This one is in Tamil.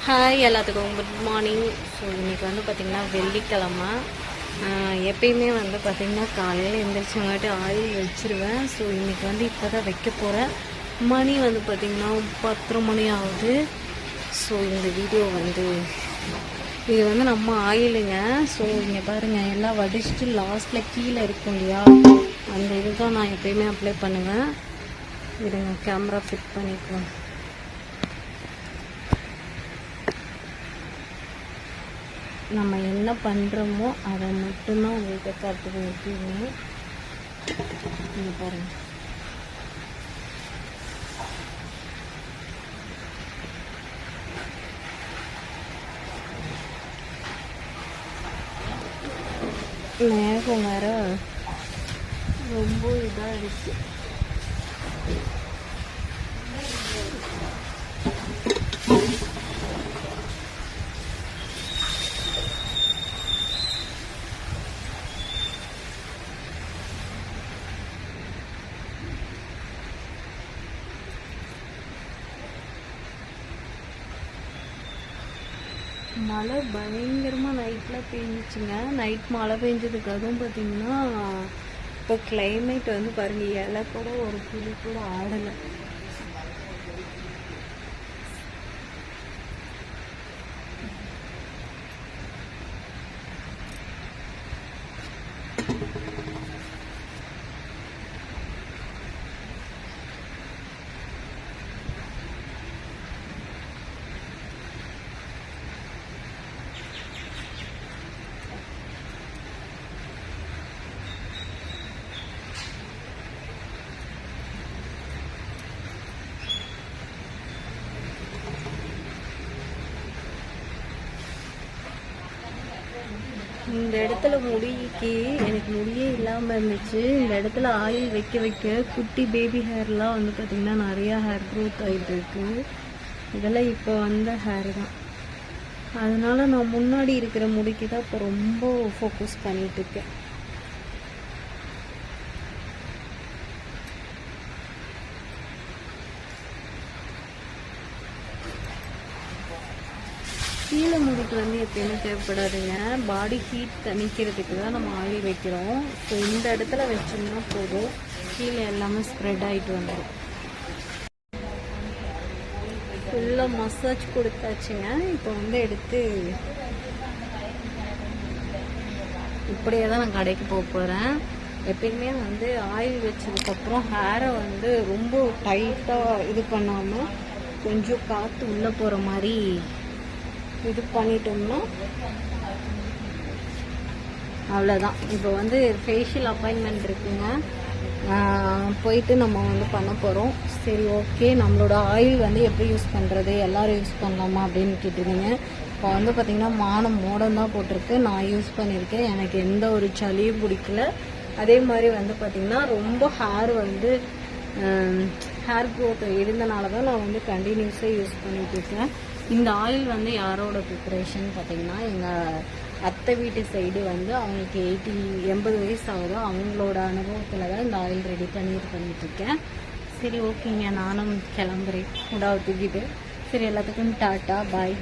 ஹாய் எல்லாத்துக்கும் குட் மார்னிங். ஸோ இன்றைக்கி வந்து பார்த்திங்கன்னா வெள்ளிக்கிழமை. எப்பயுமே வந்து பார்த்திங்கன்னா காலையில் எழுந்திரிச்சங்காட்டி ஆயில் வச்சுருவேன். ஸோ இன்றைக்கி வந்து இப்போ தான் வைக்க போகிறேன். மணி வந்து பார்த்திங்கன்னா 10 மணி ஆகுது. ஸோ இந்த வீடியோ வந்து இது வந்து நம்ம ஆயிலுங்க. ஸோ இங்கே பாருங்கள், எல்லாம் வடிச்சிட்டு லாஸ்ட்டில் கீழே இருக்கும் இல்லையா, அந்த இது தான் நான் எப்பயுமே அப்ளை பண்ணுவேன். இதுங்க கேமரா ஃபிட் பண்ணிக்குவேன். நம்ம என்ன பண்ணுறோமோ அதை மட்டும்தான் உங்களுக்கு காட்டுவேன் எப்பயுமே. நீங்கள் பாருங்கள், மேகம் வேற ரொம்ப இதாக இருக்குது. மழை பயங்கரமாக நைட்டில் பெஞ்சிச்சுங்க. நைட் மழை பெஞ்சதுக்கு அதுவும் பார்த்திங்கன்னா இப்போ கிளைமேட் வந்து பாருங்கள், இலை கூட ஒரு கிளி கூட ஆடலை. இந்த இடத்துல முடிக்கு எனக்கு முடியே இல்லாமல் இருந்துச்சு. இந்த இடத்துல ஆயில் வைக்க வைக்க குட்டி பேபி ஹேர்லாம் வந்து பார்த்திங்கன்னா நிறையா ஹேர் க்ரோத் ஆகிட்டு இருக்கு. இதெல்லாம் இப்போ வந்த ஹேர் தான். அதனால நான் முன்னாடி இருக்கிற முடிக்கு தான் இப்போ ரொம்ப ஃபோக்கஸ் பண்ணிட்டு இருக்கேன். கீழே முடிக்கு வந்து எப்பயுமே தேவைப்படாதுங்க. பாடி ஹீட் தணிக்கிறதுக்கு தான் நம்ம ஆயில் வைக்கிறோம். ஸோ இந்த இடத்துல வச்சோம்னா போதும், கீழே எல்லாமே ஸ்ப்ரெட் ஆகிட்டு வந்துடும். ஃபுல்லாக மசாஜ் கொடுத்தாச்சுங்க. இப்போ வந்து எடுத்து இப்படியே தான் நான் கடைக்கு போக போகிறேன். எப்பயுமே வந்து ஆயில் வச்சதுக்கப்புறம் ஹேரை வந்து ரொம்ப டைட்டாக இது பண்ணாமல் கொஞ்சம் காற்று உள்ளே போகிற மாதிரி இது பண்ணிட்டோம்னா அவ்வளோதான். இப்போ வந்து ஃபேஷியல் அப்பாயின்மெண்ட் இருக்குங்க, போயிட்டு நம்ம வந்து பண்ண போகிறோம். சரி, ஓகே. நம்மளோட ஆயில் வந்து எப்படி யூஸ் பண்ணுறது, எல்லோரும் யூஸ் பண்ணலாமா அப்படின்னு கேட்டிருந்தீங்க. இப்போ வந்து பார்த்திங்கன்னா மானம் மோடம் தான் போட்டிருக்கு. நான் யூஸ் பண்ணியிருக்கேன், எனக்கு எந்த ஒரு சளியும் பிடிக்கல. அதே மாதிரி வந்து பார்த்திங்கன்னா ரொம்ப ஹேர் வந்து ஹேர் க்ரோத் இருந்தனால தான் நான் வந்து கண்டினியூஸாக யூஸ் பண்ணிட்டு இருக்கேன். இந்த ஆயில் வந்து யாரோட ப்ரிப்பரேஷன் பார்த்திங்கன்னா, எங்கள் அத்தை வீட்டு சைடு வந்து அவங்களுக்கு 80 வயசு ஆகுதோ அவங்களோட அனுபவத்தில் தான் இந்த ஆயில் ரெடி பண்ணிட்டுருக்கேன். சரி, ஓகேங்க, நானும் கிளம்புறேன் உடாவை தூக்கிட்டு. சரி, எல்லாத்துக்கும் டாட்டா பாய்.